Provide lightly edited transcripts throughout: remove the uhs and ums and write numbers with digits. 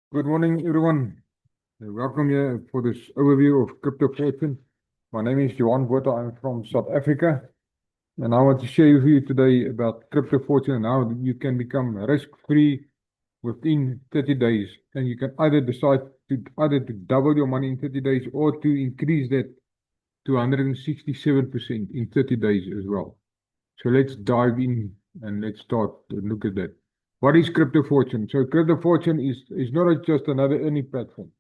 Good morning, everyone. Welcome here for this overview of Crypto Fortune. My name is Johan Botha. I'm from South Africa, and I want to share with you today about Crypto Fortune and how you can become risk-free within 30 days. And you can either decide to double your money in 30 days or to increase that to 167% in 30 days as well. So let's dive in and let's start to look at that. What is Crypto Fortune? So Crypto Fortune is not just another earning platform.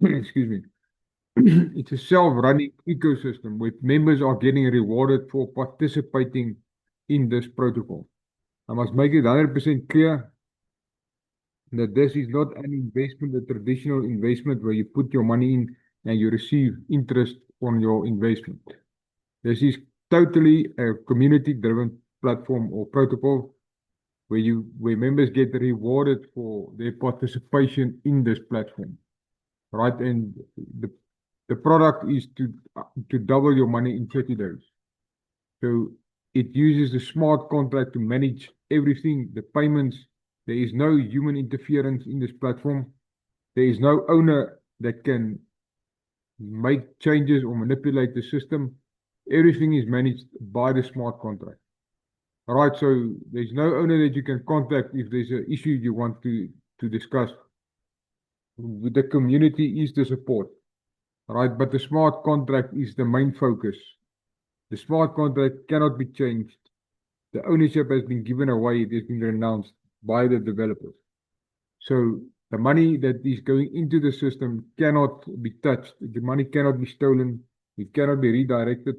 Excuse me. It's a self-running ecosystem where members are getting rewarded for participating in this protocol. I must make it 100% clear that this is not an investment, a traditional investment where you put your money in and you receive interest on your investment. This is totally a community-driven platform or protocol where members get rewarded for their participation in this platform, right? And the the product is to double your money in 30 days. So it uses the smart contract to manage everything, the payments. There is no human interference in this platform. There is no owner that can make changes or manipulate the system. Everything is managed by the smart contract. All right, so there's no owner that you can contact if there's an issue you want to discuss. The community is the support, all right? But the smart contract is the main focus. The smart contract cannot be changed. The ownership has been given away, it has been renounced by the developers. So the money that is going into the system cannot be touched. The money cannot be stolen. It cannot be redirected.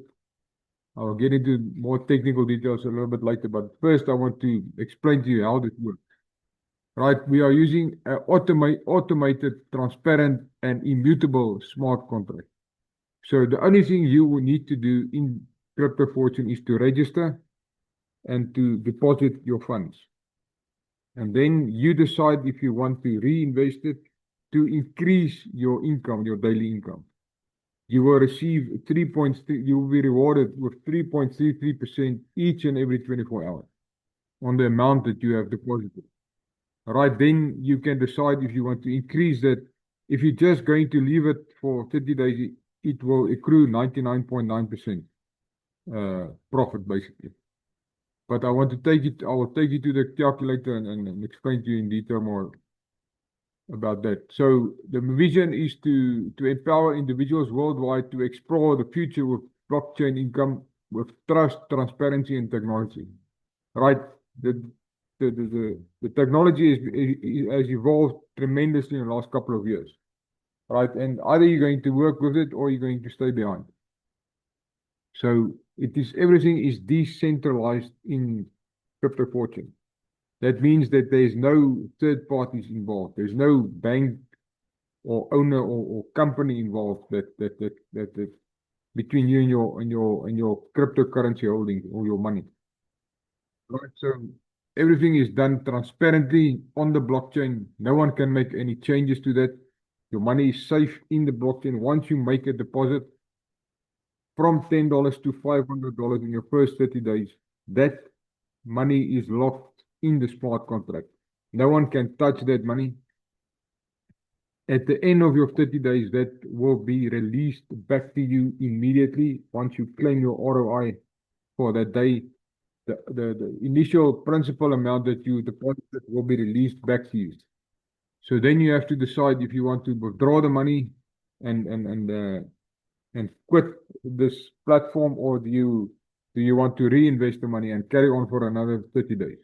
I will get into more technical details a little bit later, but first I want to explain to you how this works. Right, we are using an automated, transparent, and immutable smart contract. So the only thing you will need to do in Crypto Fortune is to register and to deposit your funds. And then you decide if you want to reinvest it to increase your income, your daily income. You will receive 3.3, you will be rewarded with 3.33% each and every 24 hours on the amount that you have deposited. All right, then you can decide if you want to increase that. If you're just going to leave it for 30 days, it will accrue 99.9% profit, basically. But I will take you to the calculator and explain to you in detail more about that. So the vision is to empower individuals worldwide to explore the future with blockchain income, with trust, transparency, and technology. Right? The technology has evolved tremendously in the last couple of years. Right? And either you're going to work with it or you're going to stay behind. So everything is decentralized in Crypto Fortune. That means that there's no third parties involved. There's no bank or owner or company involved that between you and your cryptocurrency holdings or your money. Right. So everything is done transparently on the blockchain. No one can make any changes to that. Your money is safe in the blockchain. Once you make a deposit from $10 to $500 in your first 30 days, that money is locked in the smart contract. No one can touch that money. At the end of your 30 days, that will be released back to you immediately once you claim your ROI for that day. The initial principal amount that you deposited will be released back to you. So then you have to decide if you want to withdraw the money and quit this platform, or do you want to reinvest the money and carry on for another 30 days?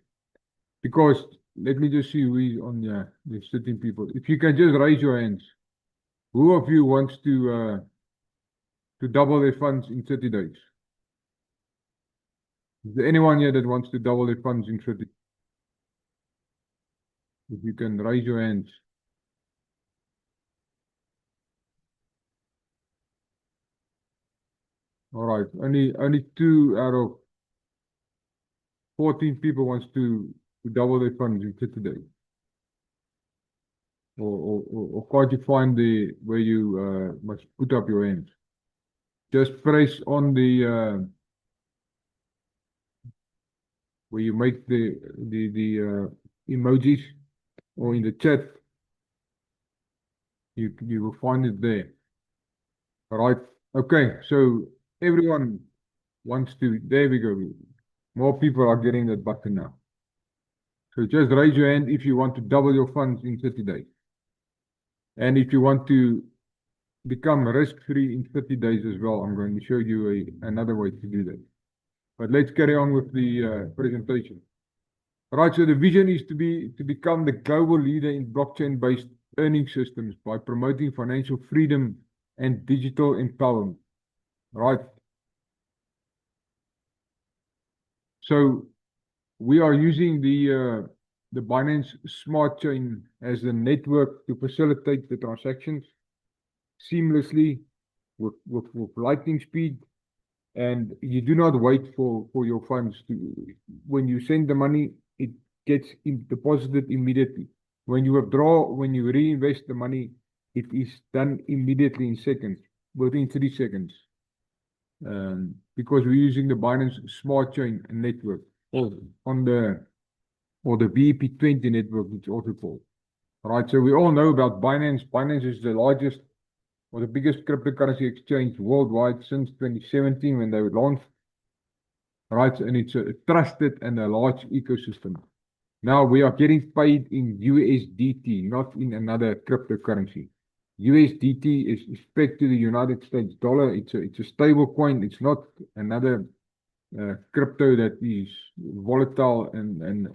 Because let me just see who is on the sitting people. If you can just raise your hands, who of you wants to double their funds in 30 days? Is there anyone here that wants to double their funds in 30? If you can raise your hands. All right, only 2 out of 14 people wants to double their funds in 30 days. Or can't you find where you must put up your hands? Just press on the where you make the emojis or in the chat. You will find it there. All right. Okay. So everyone wants to. There we go. More people are getting that button now. So just raise your hand if you want to double your funds in 30 days. And if you want to become risk-free in 30 days as well, I'm going to show you another way to do that. But let's carry on with the presentation. Right, so the vision is to become the global leader in blockchain-based earning systems by promoting financial freedom and digital empowerment. Right. So we are using the Binance Smart Chain as the network to facilitate the transactions seamlessly with lightning speed. And you do not wait for your funds when you send the money, it gets deposited immediately. When you withdraw, when you reinvest the money, it is done immediately in seconds, within 3 seconds. Because we're using the Binance Smart Chain network or the BEP20 network, it's also called. Right, so we all know about Binance. Binance is the largest or the biggest cryptocurrency exchange worldwide since 2017 when they were launched. Right, and it's a trusted and a large ecosystem. Now we are getting paid in USDT, not in another cryptocurrency. USDT is pegged to the United States dollar. It's a stable coin. It's not another crypto that is volatile and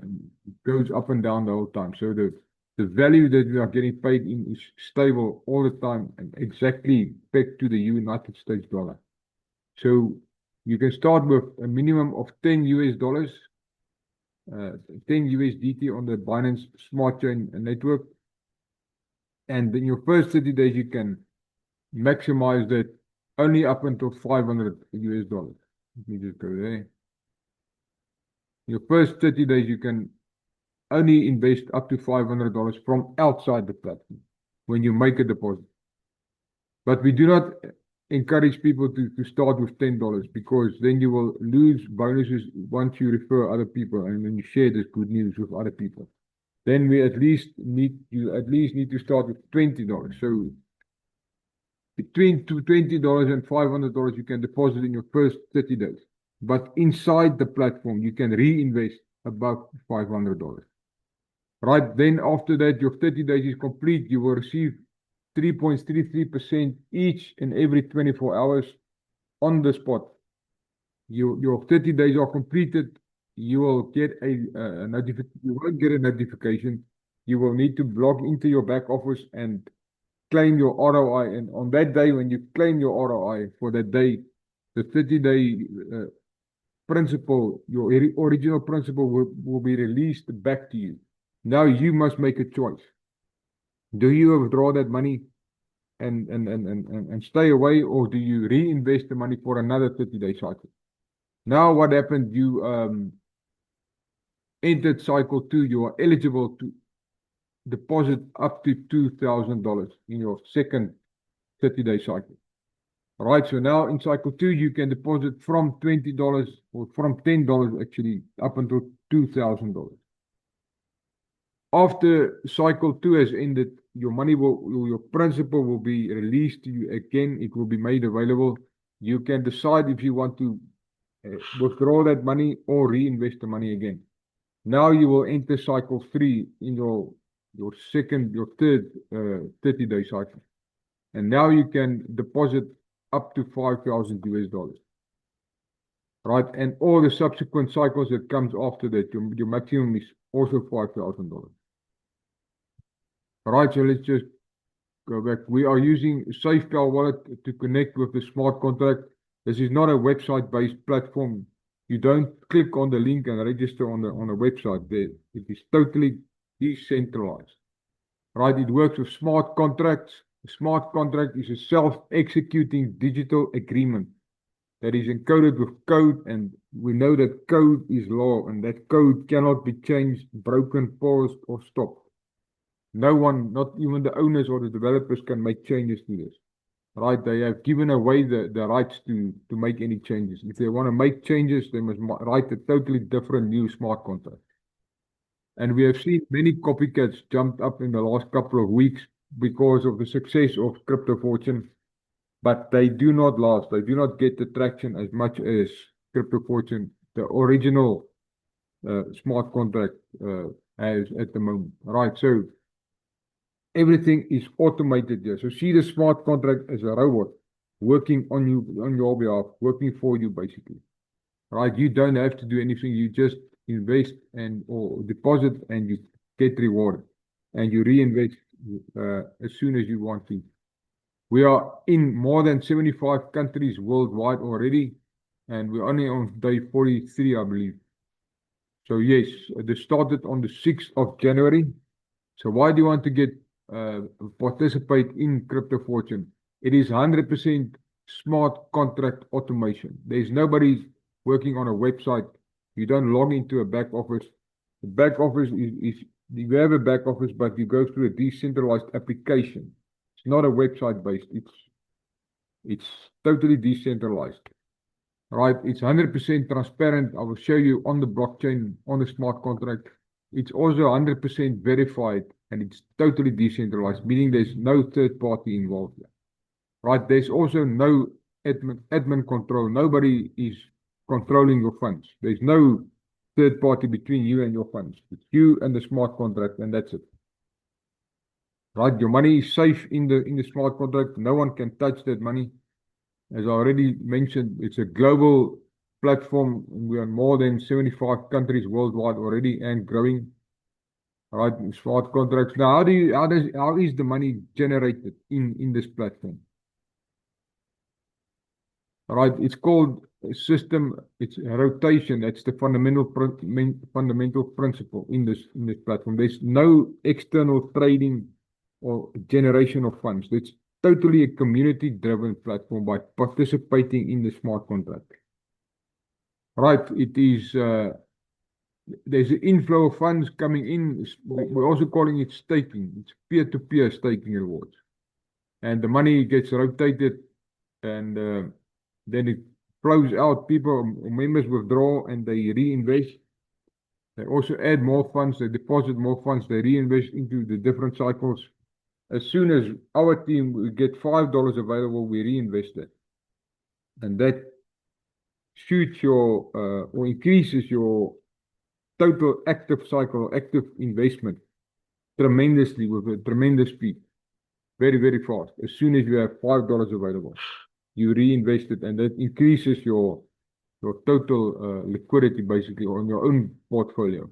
goes up and down the whole time. So the value that we are getting paid in is stable all the time and exactly pegged to the United States dollar. So you can start with a minimum of 10 US dollars, 10 USDT on the Binance Smart Chain network. And in your first 30 days, you can maximize that only up until 500 US dollars. Let me just go there. Your first 30 days, you can only invest up to $500 from outside the platform when you make a deposit. But we do not encourage people to start with $10 because then you will lose bonuses once you refer other people and when you share this good news with other people. Then we at least need to start with $20. So between $20 and $500 you can deposit in your first 30 days. But inside the platform, you can reinvest above $500. Right, then after that, your 30 days is complete. You will receive 3.33% each and every 24 hours on the spot. Your 30 days are completed. You will get a notification. You won't get a notification. You will need to log into your back office and claim your ROI. And on that day, when you claim your ROI for that day, the 30-day principal, your original principal will be released back to you. Now you must make a choice. Do you withdraw that money and stay away, or do you reinvest the money for another 30-day cycle? Now what happened? You entered cycle 2. You are eligible to deposit up to $2,000 in your second 30-day cycle. All right, so now in cycle 2, you can deposit from $20 or from $10 actually up until $2,000. After cycle 2 has ended, your principal will be released to you again. It will be made available. You can decide if you want to withdraw that money or reinvest the money again. Now you will enter cycle 3 in your third 30-day cycle. And now you can deposit up to 5,000 US dollars. Right, and all the subsequent cycles that comes after that, your maximum is also $5,000. All right, so let's just go back. We are using SafePal Wallet to connect with the smart contract. This is not a website-based platform. You don't click on the link and register on a website there. It is totally decentralized. Right, it works with smart contracts. A smart contract is a self-executing digital agreement that is encoded with code, and we know that code is law, and that code cannot be changed, broken, paused, or stopped. No one, not even the owners or the developers, can make changes to this. Right? They have given away the rights to make any changes. If they want to make changes, they must write a totally different new smart contract. And we have seen many copycats jumped up in the last couple of weeks because of the success of Crypto Fortune, but they do not last. They do not get the traction as much as Crypto Fortune, the original smart contract, has at the moment. Right, so everything is automated here. So see the smart contract as a robot working on you, on your behalf, working for you basically. Right, you don't have to do anything. You just invest and or deposit and you get rewarded, and you reinvest as soon as you want to. We are in more than 75 countries worldwide already, and we're only on day 43, I believe. So yes, this started on the 6th of January. So why do you want to get participate in Crypto Fortune? It is 100% smart contract automation. There's nobody working on a website. You don't log into a back office. The back office is you have a back office, but you go through a decentralized application. It's not a website based. It's totally decentralized. Right? It's 100% transparent. I will show you on the blockchain, on the smart contract. It's also 100% verified and it's totally decentralized, meaning there's no third party involved here. Right? There's also no admin control. Nobody is controlling your funds. There's no third party between you and your funds. It's you and the smart contract, and that's it. Right? Your money is safe in the smart contract. No one can touch that money. As I already mentioned, it's a global platform. We are in more than 75 countries worldwide already and growing. Right, smart contracts. Now, how is the money generated in this platform? All right, it's called a system. It's a rotation. That's the fundamental principle in this platform. There's no external trading or generation of funds. It's totally a community-driven platform by participating in the smart contract. Right, it is. There's an inflow of funds coming in. We're also calling it staking. It's peer-to-peer staking rewards, and the money gets rotated, and then it flows out. People, members withdraw and they reinvest. They also add more funds. They deposit more funds. They reinvest into the different cycles. As soon as our team we get $5 available, we reinvest it, and that shoots your or increases your total active cycle, active investment tremendously with a tremendous speed, very, very fast. As soon as you have $5 available, you reinvest it, and that increases your total liquidity basically on your own portfolio.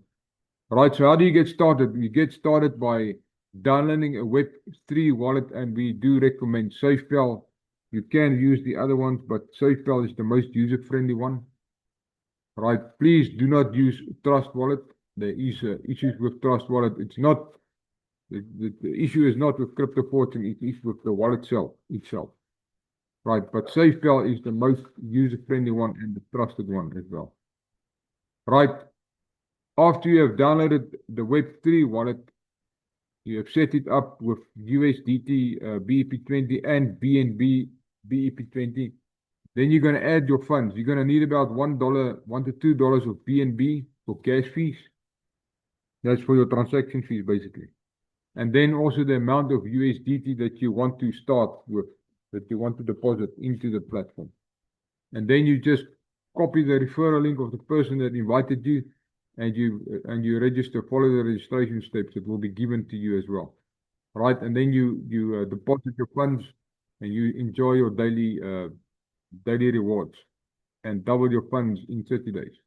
Right, so how do you get started? You get started by downloading a Web3 wallet, and we do recommend SafePal. You can use the other ones, but SafePal is the most user-friendly one. Right, please do not use Trust Wallet. There is issues with Trust Wallet. It's not the issue is not with Crypto Fortune, it is with the wallet itself. Right, but SafePal is the most user-friendly one and the trusted one as well. Right, after you have downloaded the Web3 wallet, you have set it up with USDT, BEP20 and BNB BEP20. Then you're going to add your funds. You're going to need about $1 to $2 of BNB for cash fees. That's for your transaction fees, basically. And then also the amount of USDT that you want to start with, that you want to deposit into the platform. And then you just copy the referral link of the person that invited you, and you register, follow the registration steps that will be given to you as well. Right? And then you deposit your funds and you enjoy your daily rewards and double your funds in 30 days.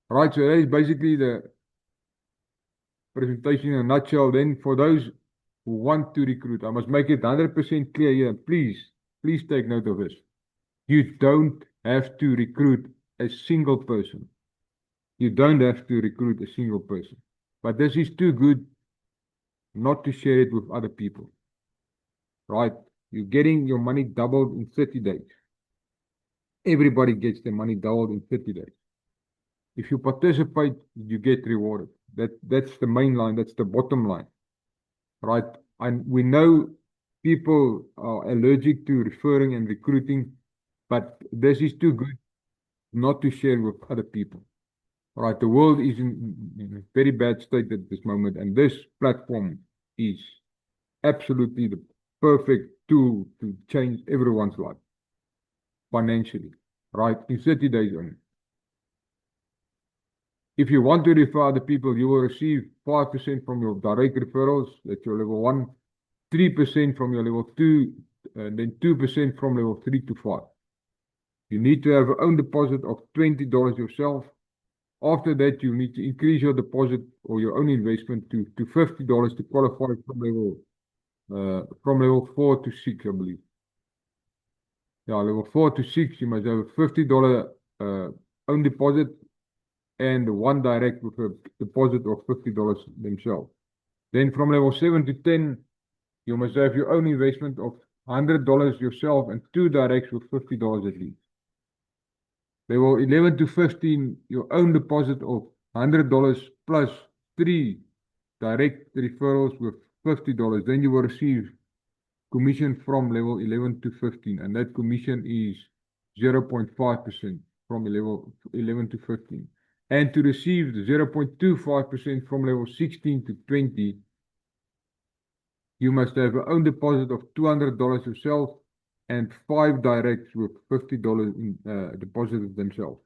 Right, so that is basically the presentation in a nutshell. Then for those who want to recruit, I must make it 100% clear here. Please take note of this. You don't have to recruit a single person. You don't have to recruit a single person. But this is too good not to share it with other people. Right? You're getting your money doubled in 30 days. Everybody gets their money doubled in 30 days. If you participate, you get rewarded. That's the main line. That's the bottom line. Right? And we know people are allergic to referring and recruiting, but this is too good not to share with other people. Right? The world is in a very bad state at this moment, and this platform is absolutely the perfect tool to change everyone's life financially, right? In 30 days only. If you want to refer other people, you will receive 5% from your direct referrals. That's your level 1, 3% from your level 2, and then 2% from level 3 to 5. You need to have your own deposit of $20 yourself. After that, you need to increase your deposit or your own investment to $50 to qualify from level 4 to 6, I believe. Yeah, level 4 to 6, you must have a $50 own deposit and one direct with a deposit of $50 themselves. Then from level 7 to 10, you must have your own investment of $100 yourself and 2 directs with $50 at least. Level 11 to 15, your own deposit of $100 plus 3 direct referrals with $50. Then you will receive commission from level 11 to 15, and that commission is 0.5% from level 11 to 15. And to receive the 0.25% from level 16 to 20, you must have your own deposit of $200 yourself and 5 directs with $50 in deposited themselves.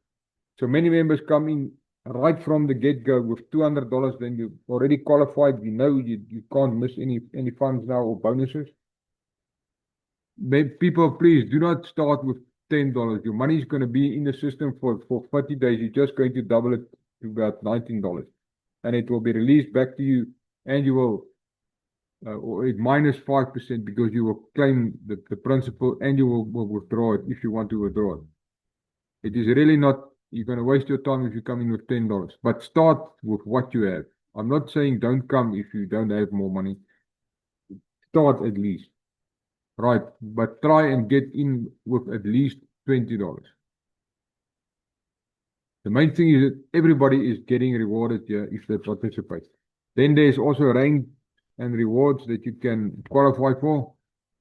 So many members come in right from the get-go with $200, then you're already qualified. You know you can't miss any funds now or bonuses. People, please do not start with $10. Your money is going to be in the system for 30 days. You're just going to double it to about $19. And it will be released back to you, and you will, or it minus 5% because you will claim the principal and you will withdraw it if you want to withdraw it. It is really not, you're going to waste your time if you come in with $10. But start with what you have. I'm not saying don't come if you don't have more money. Start at least. Right, but try and get in with at least $20. The main thing is that everybody is getting rewarded here if they participate. Then there's also rank and rewards that you can qualify for.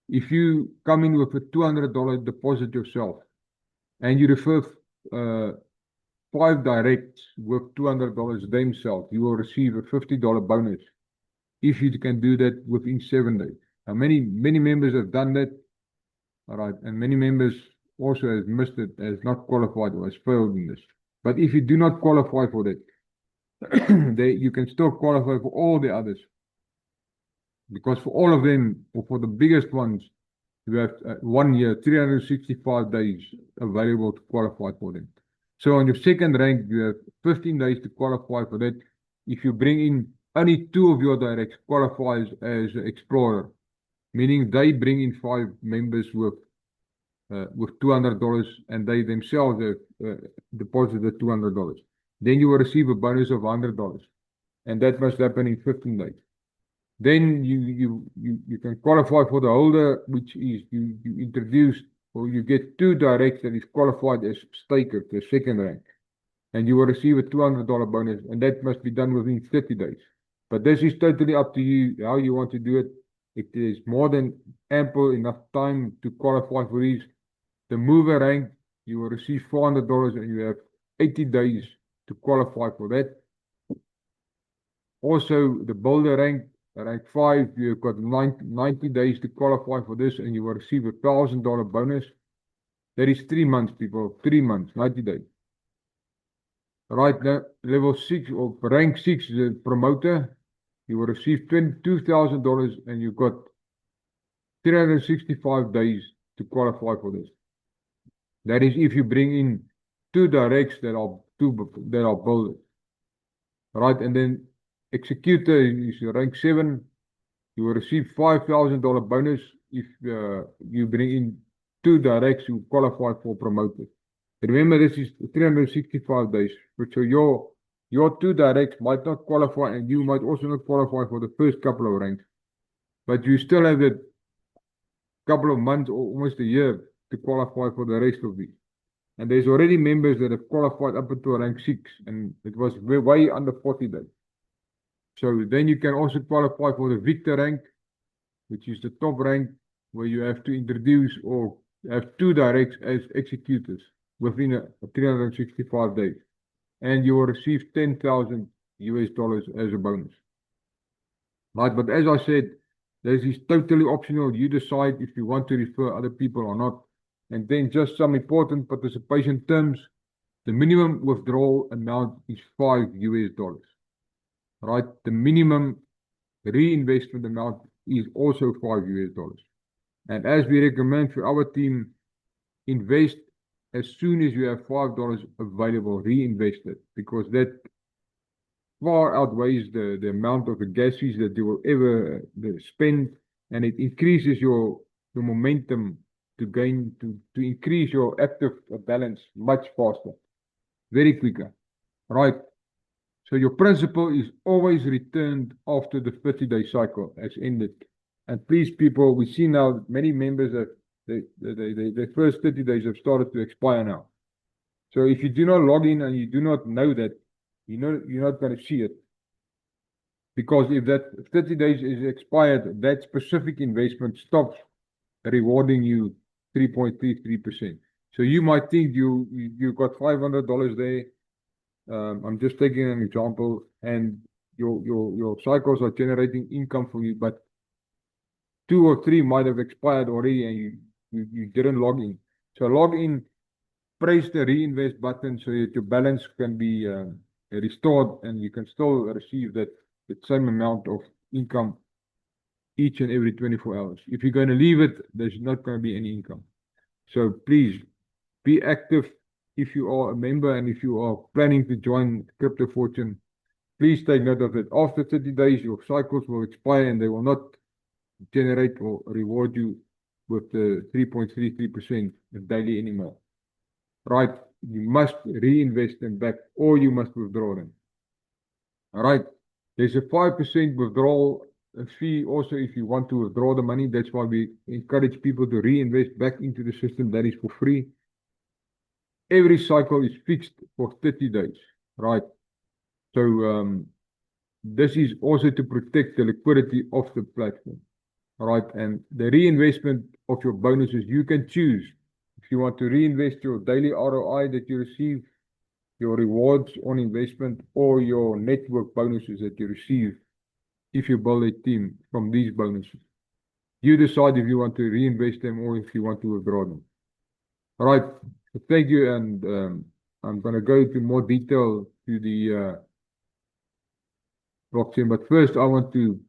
If you come in with a $200 deposit yourself and you refer 5 directs with $200 themselves, you will receive a $50 bonus if you can do that within 7 days. Now, many members have done that, all right, and many members also has missed it, has not qualified or has failed in this. But if you do not qualify for that, you can still qualify for all the others. Because for all of them, or for the biggest ones, you have 1 year, 365 days available to qualify for them. So on your second rank, you have 15 days to qualify for that. If you bring in only 2 of your directs qualifies as an explorer, meaning they bring in 5 members with $200 and they themselves have deposited $200. Then you will receive a bonus of $100, and that must happen in 15 days. Then you can qualify for the holder, which is you introduce or you get 2 directs that is qualified as staker, the second rank, and you will receive a $200 bonus, and that must be done within 30 days. But this is totally up to you how you want to do it. It is more than ample enough time to qualify for these. The mover rank, you will receive $400 and you have 80 days to qualify for that. Also, the builder rank 5, you've got 90 days to qualify for this and you will receive a $1,000 bonus. That is 3 months, people. 3 months, 90 days. Right now, level 6 or rank 6, the promoter, you will receive $22,000 and you've got 365 days to qualify for this. That is if you bring in 2 directs that are builders. Right, and then executor is rank 7. You will receive $5,000 bonus if you bring in 2 directs who qualify for promoter. Remember, this is 365 days. So your 2 directs might not qualify, and you might also not qualify for the first couple of ranks. But you still have a couple of months or almost a year to qualify for the rest of these. And there's already members that have qualified up until rank 6, and it was way under 40 days. So then you can also qualify for the victor rank, which is the top rank, where you have to introduce or have 2 directs as executors within 365 days. And you will receive $10,000 US as a bonus. Right, but as I said, This is totally optional. You decide if you want to refer other people or not. And then just some important participation terms. The minimum withdrawal amount is $5. Right? The minimum reinvestment amount is also $5. And as we recommend for our team, invest as soon as you have $5 available, reinvest it, because that far outweighs the amount of the gas fees that you will ever spend, and it increases your momentum to increase your active balance much faster, very quicker, right? So your principal is always returned after the 30-day cycle has ended. And please, people, we see now many members that the first 30 days have started to expire now. So if you do not log in and you do not know that, you're not going to see it. Because if that 30 days is expired, that specific investment stops rewarding you 3.33%. So you might think you got $500 there. I'm just taking an example, and your cycles are generating income for you, but 2 or 3 might have expired already, and you didn't log in. So log in, press the reinvest button so that your balance can be restored, and you can still receive the same amount of income each and every 24 hours. If you're going to leave it, there's not going to be any income. So please be active if you are a member, and if you are planning to join Crypto Fortune, please take note of it. After 30 days, your cycles will expire and they will not generate or reward you with the 3.33% daily anymore. Right? You must reinvest them back, or you must withdraw them. All right? There's a 5% withdrawal fee also if you want to withdraw the money. That's why we encourage people to reinvest back into the system. That is for free. Every cycle is fixed for 30 days, right? So this is also to protect the liquidity of the platform, right? And the reinvestment of your bonuses, you can choose if you want to reinvest your daily ROI that you receive, your rewards on investment, or your network bonuses that you receive if you build a team from these bonuses. You decide if you want to reinvest them or if you want to withdraw them. All right. So thank you. And I'm going to go into more detail to the blockchain. But first, I want to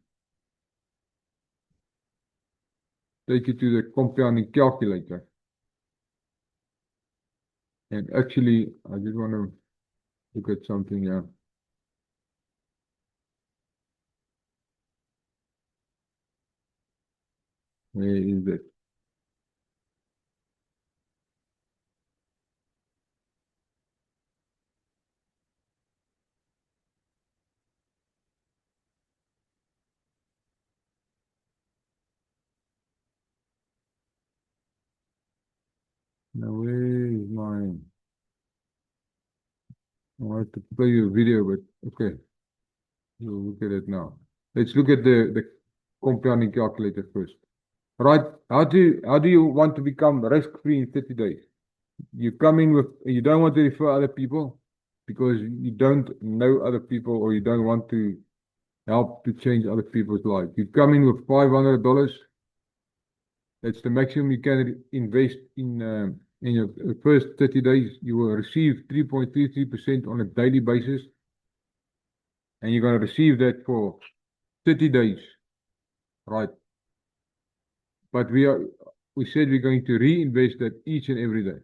take you to the compounding calculator. And actually, I just want to look at something here. Where is it? Now, where is mine? I have to play you a video, but okay. We'll look at it now. Let's look at the compounding calculator first. Right? How do you want to become risk-free in 30 days? You come in with, you don't want to refer other people because you don't know other people, or you don't want to help to change other people's lives. You come in with $500. That's the maximum you can invest in your first 30 days. You will receive 3.33% on a daily basis, and you're going to receive that for 30 days, right? But we said we're going to reinvest that each and every day,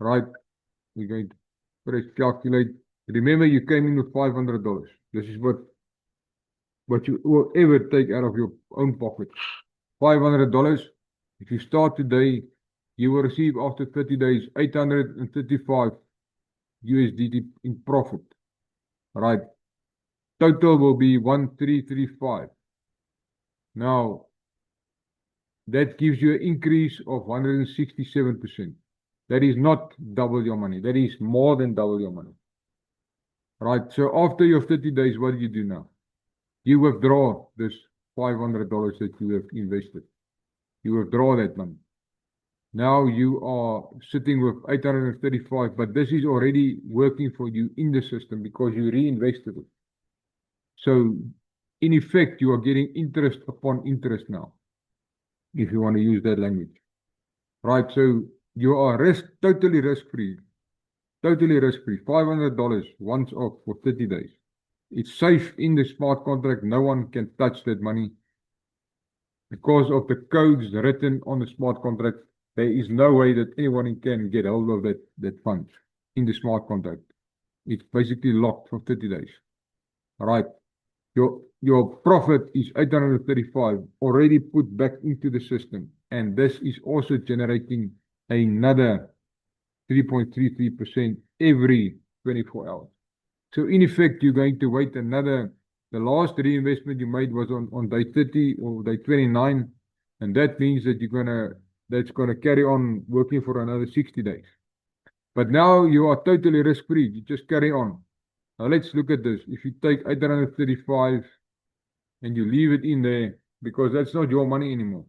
right? We're going to press calculate. Remember, you came in with $500. This is what you will ever take out of your own pocket. $500. If you start today, you will receive after 30 days 835 USDT in profit, right? Total will be 1335. Now, that gives you an increase of 167%. That is not double your money. That is more than double your money. Right? So after your 30 days, what do you do now? You withdraw this $500 that you have invested. You withdraw that money. Now you are sitting with 835, but this is already working for you in the system because you reinvested it. So in effect, you are getting interest upon interest now, if you want to use that language. Right, so you are totally risk-free. Totally risk-free. $500 once off for 30 days. It's safe in the smart contract. No one can touch that money. Because of the codes written on the smart contract, there is no way that anyone can get hold of that fund in the smart contract. It's basically locked for 30 days. All right. Your profit is 835 already put back into the system. And this is also generating another 3.33% every 24 hours. So in effect, you're going to wait the last reinvestment you made was on day 30 or day 29. And that means that that's gonna carry on working for another 60 days. But now you are totally risk-free. You just carry on. Now let's look at this. If you take 835 and you leave it in there, because that's not your money anymore.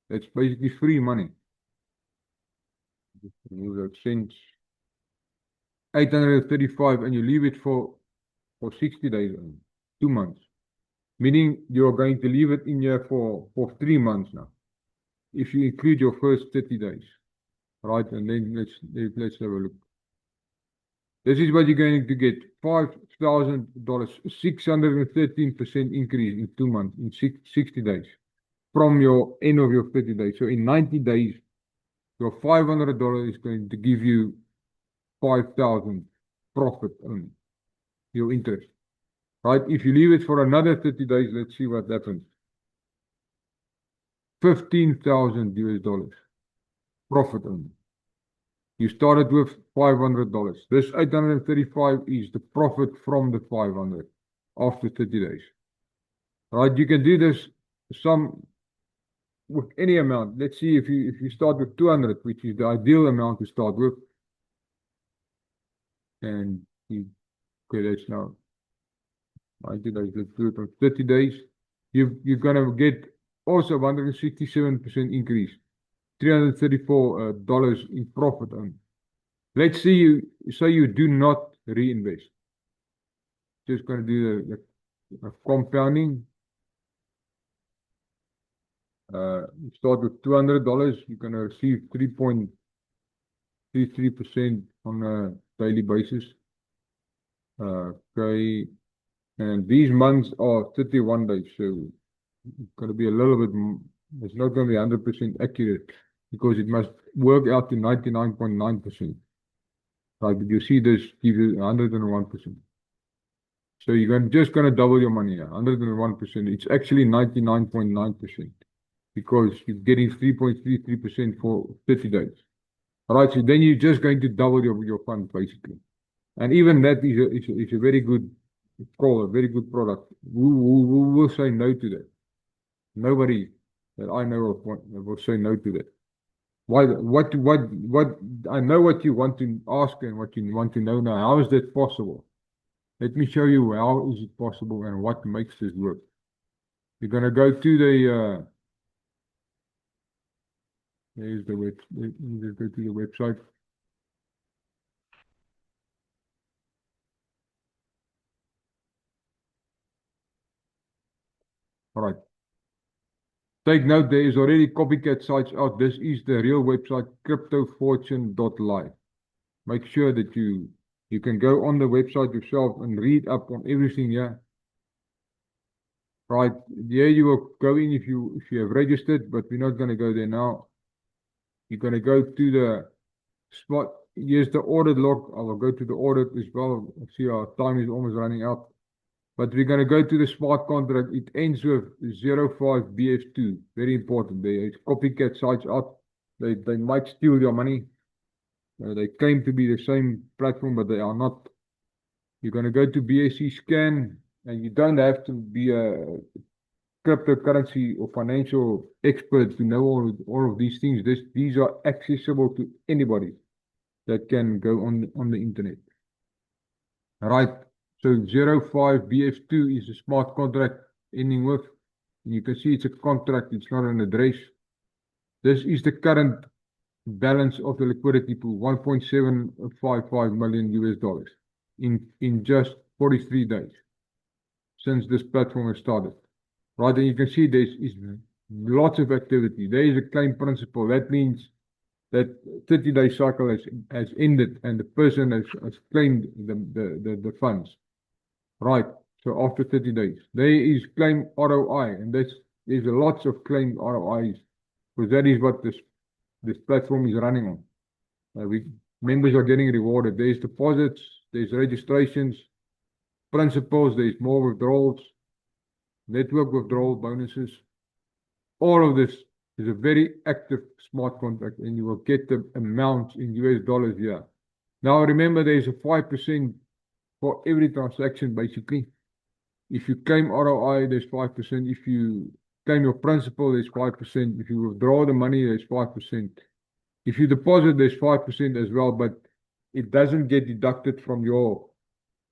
That's basically free money. Just remove that cents. 835 and you leave it for 60 days, 2 months. Meaning you're going to leave it in here for 3 months now. If you include your first 30 days. Right, and then let's have a look. This is what you're going to get. $5,000, 613% increase in 2 months, in 60 days. From your end of your 30 days. So in 90 days, your $500 is going to give you 5,000 profit only. Your interest. Right? If you leave it for another 30 days, let's see what happens. $15,000 profit only. You started with $500. This 835 is the profit from the 500 after 30 days. Right? You can do this with any amount. Let's see if you start with 200, which is the ideal amount to start with. And okay, that's now 90 days. Let's do it on 30 days. You're gonna get also 167% increase. $334 in profit only. Let's say you do not reinvest. Just gonna do the compounding. You start with $200, you're gonna receive 3.33% on a daily basis. Okay, and these months are 31 days, so it's gonna be a little bit. It's not gonna be 100% accurate because it must work out to 99.9%. Right, but you see this gives you 101%. So you're just gonna double your money here, 101%. It's actually 99.9% because you're getting 3.33% for 30 days. All right, so then you're just going to double your fund basically. And even that is a very good call, a very good product. Who will say no to that? Nobody that I know of will say no to that. Why? What? I know what you want to ask and what you want to know now. How is that possible? Let me show you how is it possible and what makes this work. You're gonna go to the. There's the web. Let's go to the website. All right. Take note, there is already copycat sites out. This is the real website, cryptofortune.live. Make sure that you can go on the website yourself and read up on everything here. Right, here you will go in if you have registered, but we're not going to go there now. You're going to go to the spot. Here's the audit log. I will go to the audit as well. See, our time is almost running out. But we're going to go to the smart contract. It ends with 05BF2. Very important. There is copycat sites out. They might steal your money. They claim to be the same platform, but they are not. You're going to go to BSC scan, and you don't have to be a cryptocurrency or financial expert to know all of these things. These are accessible to anybody that can go on the internet. All right. So 05BF2 is a smart contract ending with. And you can see it's a contract, it's not an address. This is the current balance of the liquidity pool, $1.755 million in just 43 days. since this platform has started. Right, and you can see there is lots of activity. There is a claim principle. That means that 30-day cycle has ended and the person has claimed the funds. Right, so after 30 days. There is claim ROI, and there's lots of claim ROIs, because that is what this platform is running on. Members are getting rewarded. There's deposits, there's registrations, principals, there's more withdrawals, network withdrawal bonuses. All of this is a very active smart contract, and you will get the amount in US dollars here. Now remember, there's a 5% for every transaction, basically. If you claim ROI, there's 5%. If you claim your principal, there's 5%. If you withdraw the money, there's 5%. If you deposit, there's 5% as well, but it doesn't get deducted from your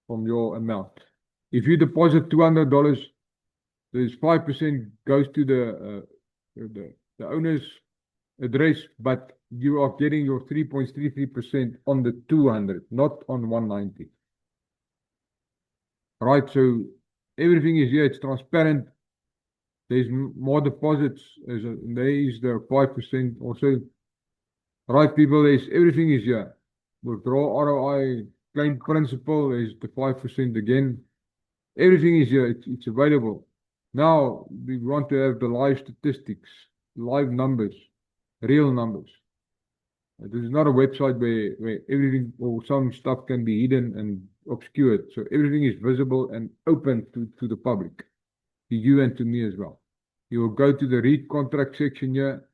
amount. If you deposit $200, there's 5% goes to the owner's address, but you are getting your 3.33% on the 200, not on 190. Right, so everything is here, it's transparent. There's more deposits, there is the 5% also. Right, people, everything is here. Withdraw ROI, claim principal, there's the 5% again. Everything is here, it's available. Now, we want to have the live statistics, live numbers, real numbers. This is not a website where everything or some stuff can be hidden and obscured. So everything is visible and open to the public, to you and to me as well. You will go to the read contract section here,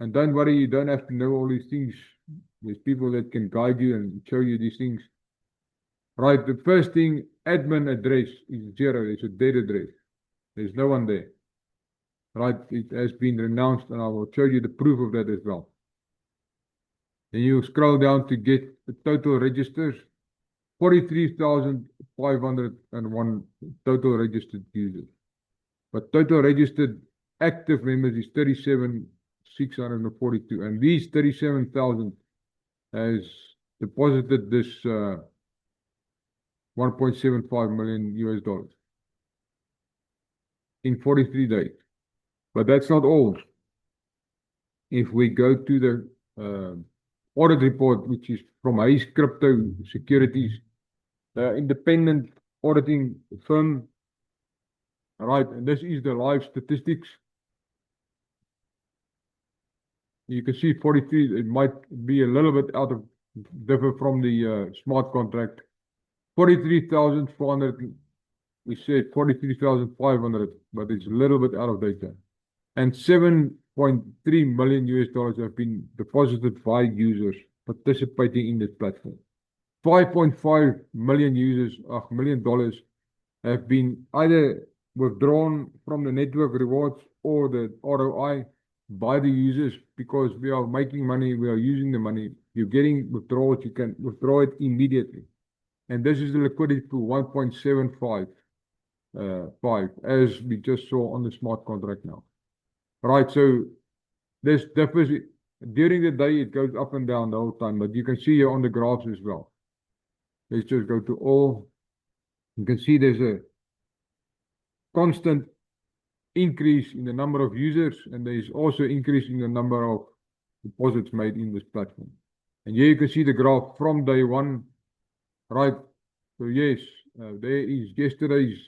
and don't worry, you don't have to know all these things. There's people that can guide you and show you these things. Right, the first thing, admin address is 0. There's a dead address. There's no one there. Right, it has been renounced, and I will show you the proof of that as well. Then you scroll down to get the total registers. 43,501 total registered users. But total registered active members is 37,642. And these 37,000 has deposited this 1.75 million US dollars in 43 days. But that's not all. If we go to the audit report, which is from Hayes Crypto Securities, the independent auditing firm. Right, and this is the live statistics. You can see 43, it might be a little bit out of differ from the smart contract. 43,400, we said 43,500, but it's a little bit out of data. And 7.3 million US dollars have been deposited by users participating in this platform. 5.5 million million dollars have been either withdrawn from the network rewards or the ROI by the users, because we are making money, we are using the money. You're getting withdrawals, you can withdraw it immediately. And this is the liquidity pool, 1.75, as we just saw on the smart contract now. Right, so this differs. During the day, it goes up and down the whole time, but you can see here on the graphs as well. Let's just go to all. You can see there's a constant increase in the number of users, and there is also increase in the number of deposits made in this platform. And here you can see the graph from day one, right? So yes, there is yesterday's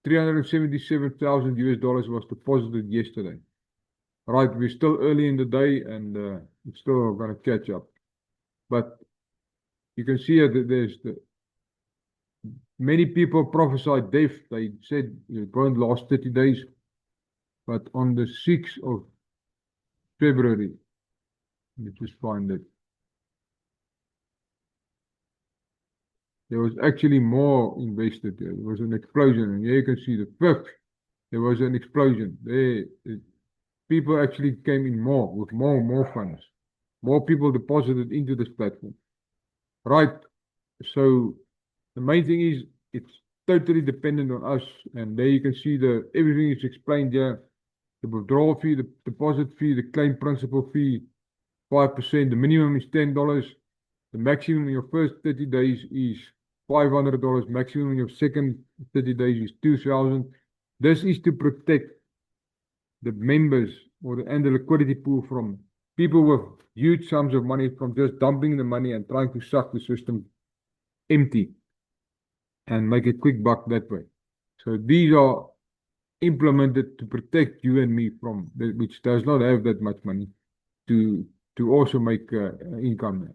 377,000 US dollars was deposited yesterday. Right, we're still early in the day, and it's still going to catch up. But you can see that there's many people prophesied death. They said it won't last 30 days. But on the 6th of February, let me just find it. There was actually more invested there. There was an explosion. And here you can see the 5th, there was an explosion. People actually came in more, with more funds. More people deposited into this platform. Right. So the main thing is it's totally dependent on us. And there you can see everything is explained here. The withdrawal fee, the deposit fee, the claim principal fee, 5%. The minimum is $10. The maximum in your first 30 days is $500. Maximum in your second 30 days is 2,000. This is to protect the members and the liquidity pool from people with huge sums of money from just dumping the money and trying to suck the system empty and make a quick buck that way. So these are implemented to protect you and me from which does not have that much money to also make income.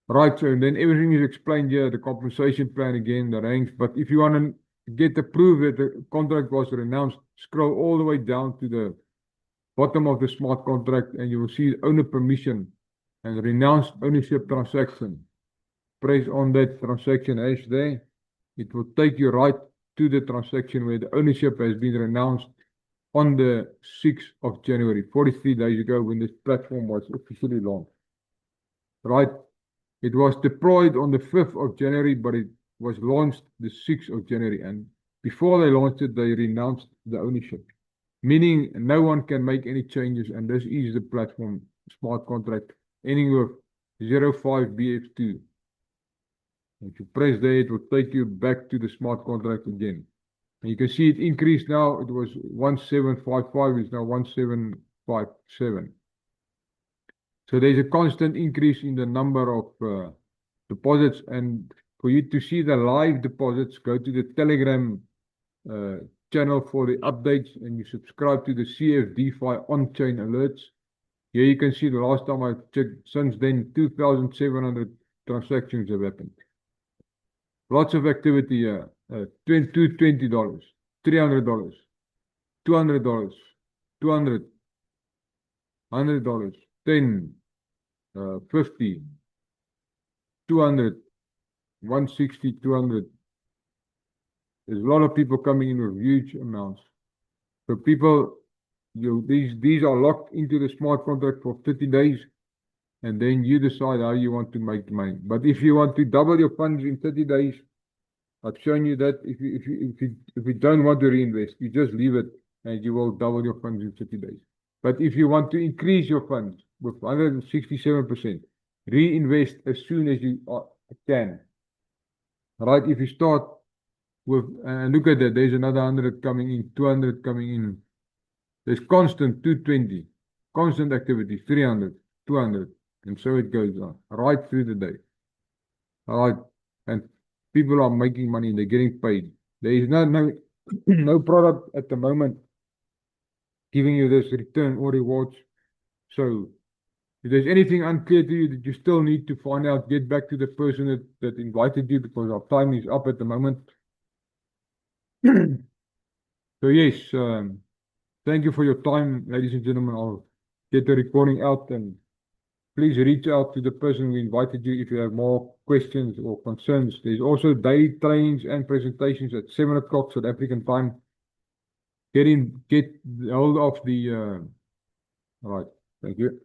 Right, so then everything is explained here, the compensation plan again, the ranks. But if you want to get approved that the contract was renounced, scroll all the way down to the bottom of the smart contract and you will see owner permission and renounced ownership transaction. Press on that transaction hash there. It will take you right to the transaction where the ownership has been renounced on the 6th of January, 43 days ago when this platform was officially launched. Right? It was deployed on the 5th of January, but it was launched the 6th of January. And before they launched it, they renounced the ownership, meaning no one can make any changes. And this is the platform smart contract ending with 05BF2. If you press there, it will take you back to the smart contract again. And you can see it increased now. It was 1755, it's now 1757. So there's a constant increase in the number of deposits. And for you to see the live deposits, go to the Telegram channel for the updates and you subscribe to the CFDeFi on-chain alerts. Here you can see the last time I checked, since then, 2,700 transactions have happened. Lots of activity here. $20, $300, $200, $200, $100, 10, 50, 200, 160, 200. There's a lot of people coming in with huge amounts. So people, these are locked into the smart contract for 30 days, and then you decide how you want to make money. But if you want to double your funds in 30 days, I've shown you that if you don't want to reinvest, you just leave it and you will double your funds in 30 days. But if you want to increase your funds with 167%, reinvest as soon as you can. Right? If you start with, and look at that, there's another 100 coming in, 200 coming in. There's constant 220, constant activity, 300, 200, and so it goes on right through the day. All right, and people are making money, they're getting paid. There is no product at the moment giving you this return or rewards. So if there's anything unclear to you that you still need to find out, get back to the person that invited you, because our time is up at the moment. So yes, thank you for your time, ladies and gentlemen. I'll get the recording out, and please reach out to the person who invited you if you have more questions or concerns. There's also daily trainings and presentations at 7 o'clock South African time. Get hold of the, all right, thank you.